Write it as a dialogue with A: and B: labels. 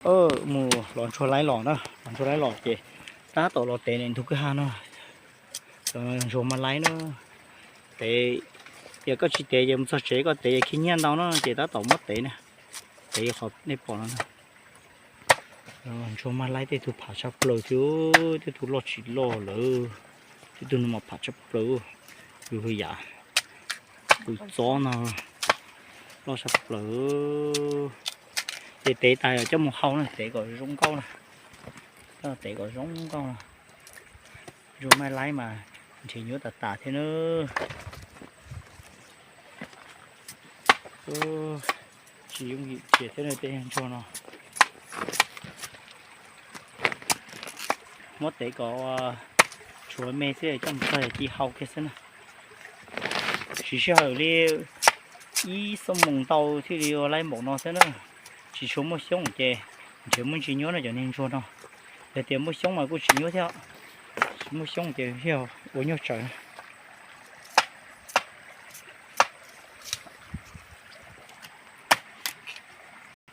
A: mù lòn chua lái lòn đó lòn chua lái lòn kì ta tổ lọt tệ nên thuộc cái hà nó rồi mà lái nó tệ giờ có chỉ tệ giờ một số chế có tệ khi nhiên đâu nó chỉ ta tổ mất tệ nè tệ hộp này bỏ nó rồi rồi mà lái thì thuộc phá chấp lờ chứ thì thuộc lọt chỉ lò lờ thì tụi nó mà phá chấp lờ vừa hơi giả vừa gió nó lọt chấp lờ tệ tài ở trong một hậu này tệ gọi rung câu này đó tệ gọi rung câu này rồi mai lái mà chỉ nhớ tạt thế nữa chỉ dùng gì chỉ thế này tên cho nó mất tệ có chuối mê thế trong thời kỳ hậu cái sân chỉ sợ đi ý sông mùng tàu thì đi lấy một nó thế nữa chỉ số một sống chè chỉ muốn chỉ nhớ là cho nên cho nó để tiền một sống mà cũng chỉ nhớ theo một sống chè theo bao nhiêu trời